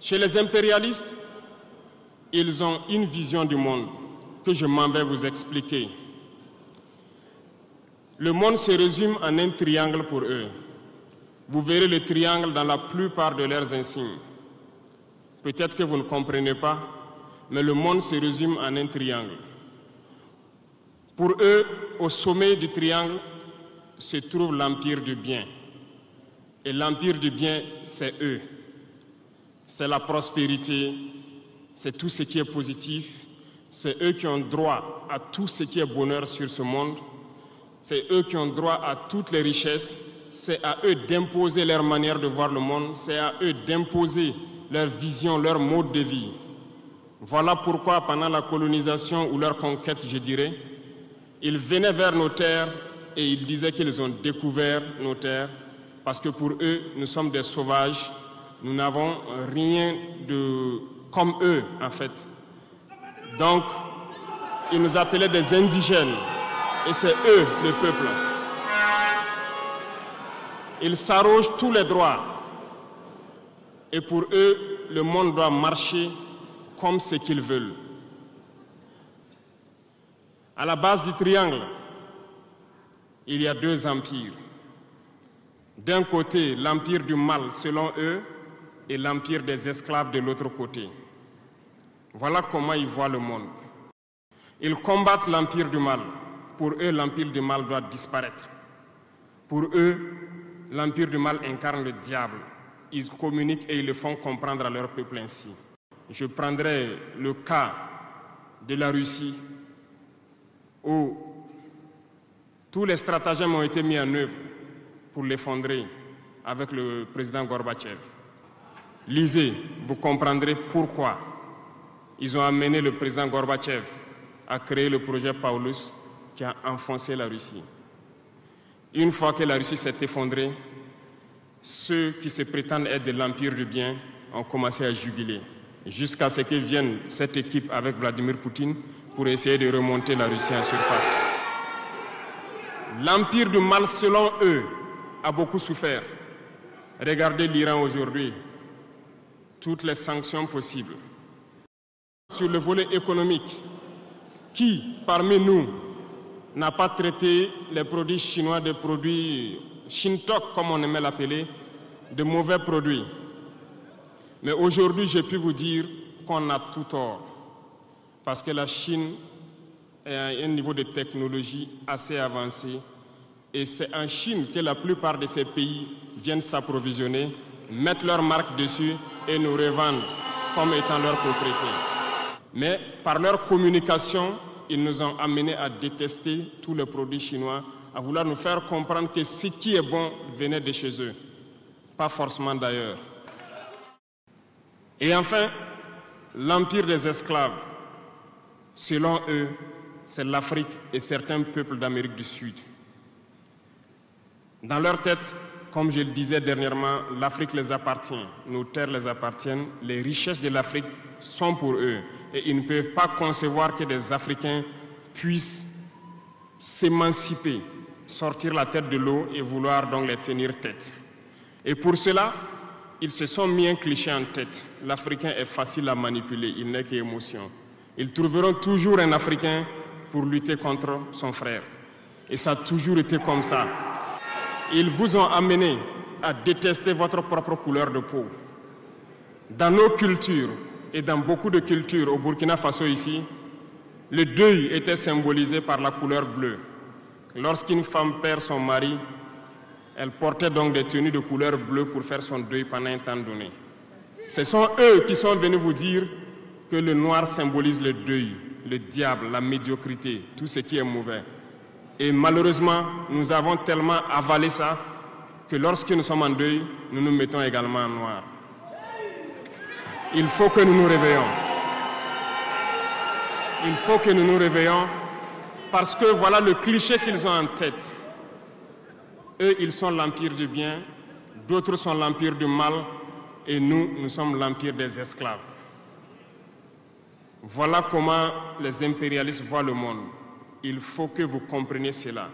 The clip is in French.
Chez les impérialistes, ils ont une vision du monde que je m'en vais vous expliquer. Le monde se résume en un triangle pour eux. Vous verrez le triangle dans la plupart de leurs insignes. Peut-être que vous ne comprenez pas, mais le monde se résume en un triangle. Pour eux, au sommet du triangle, se trouve l'empire du bien. Et l'empire du bien, c'est eux. C'est la prospérité, c'est tout ce qui est positif. C'est eux qui ont droit à tout ce qui est bonheur sur ce monde. C'est eux qui ont droit à toutes les richesses. C'est à eux d'imposer leur manière de voir le monde. C'est à eux d'imposer leur vision, leur mode de vie. Voilà pourquoi, pendant la colonisation ou leur conquête, je dirais, ils venaient vers nos terres et ils disaient qu'ils ont découvert nos terres parce que pour eux, nous sommes des sauvages. Nous n'avons rien de comme eux, en fait. Donc, ils nous appelaient des indigènes et c'est eux, le peuple. Ils s'arrogent tous les droits et pour eux, le monde doit marcher comme ce qu'ils veulent. À la base du triangle, il y a deux empires. D'un côté, l'empire du mal, selon eux, et l'empire des esclaves de l'autre côté. Voilà comment ils voient le monde. Ils combattent l'empire du mal. Pour eux, l'empire du mal doit disparaître. Pour eux, l'empire du mal incarne le diable. Ils communiquent et ils le font comprendre à leur peuple ainsi. Je prendrai le cas de la Russie, où tous les stratagèmes ont été mis en œuvre pour l'effondrer avec le président Gorbatchev. Lisez, vous comprendrez pourquoi ils ont amené le président Gorbatchev à créer le projet Paulus qui a enfoncé la Russie. Une fois que la Russie s'est effondrée, ceux qui se prétendent être de l'empire du bien ont commencé à juguler, jusqu'à ce que vienne cette équipe avec Vladimir Poutine pour essayer de remonter la Russie en surface. L'empire du mal, selon eux, a beaucoup souffert. Regardez l'Iran aujourd'hui, toutes les sanctions possibles. Sur le volet économique, qui parmi nous n'a pas traité les produits chinois des produits Shintok, comme on aimait l'appeler, de mauvais produits? Mais aujourd'hui, j'ai pu vous dire qu'on a tout tort. Parce que la Chine est à un niveau de technologie assez avancé. Et c'est en Chine que la plupart de ces pays viennent s'approvisionner, mettre leur marque dessus et nous revendent comme étant leur propriété. Mais par leur communication, ils nous ont amenés à détester tous les produits chinois, à vouloir nous faire comprendre que ce qui est bon venait de chez eux, pas forcément d'ailleurs. Et enfin, l'empire des esclaves, selon eux, c'est l'Afrique et certains peuples d'Amérique du Sud. Dans leur tête, comme je le disais dernièrement, l'Afrique les appartient, nos terres les appartiennent, les richesses de l'Afrique sont pour eux. Et ils ne peuvent pas concevoir que des Africains puissent s'émanciper, sortir la tête de l'eau et vouloir donc les tenir tête. Et pour cela, ils se sont mis un cliché en tête. L'Africain est facile à manipuler, il n'est qu'émotion. Ils trouveront toujours un Africain pour lutter contre son frère. Et ça a toujours été comme ça. Ils vous ont amené à détester votre propre couleur de peau. Dans nos cultures, et dans beaucoup de cultures au Burkina Faso ici, le deuil était symbolisé par la couleur bleue. Lorsqu'une femme perd son mari, elle portait donc des tenues de couleur bleue pour faire son deuil pendant un temps donné. Ce sont eux qui sont venus vous dire que le noir symbolise le deuil, le diable, la médiocrité, tout ce qui est mauvais. Et malheureusement, nous avons tellement avalé ça que lorsque nous sommes en deuil, nous nous mettons également en noir. Il faut que nous nous réveillons. Il faut que nous nous réveillons parce que voilà le cliché qu'ils ont en tête. Eux, ils sont l'empire du bien, d'autres sont l'empire du mal et nous, nous sommes l'empire des esclaves. Voilà comment les impérialistes voient le monde. Il faut que vous compreniez cela.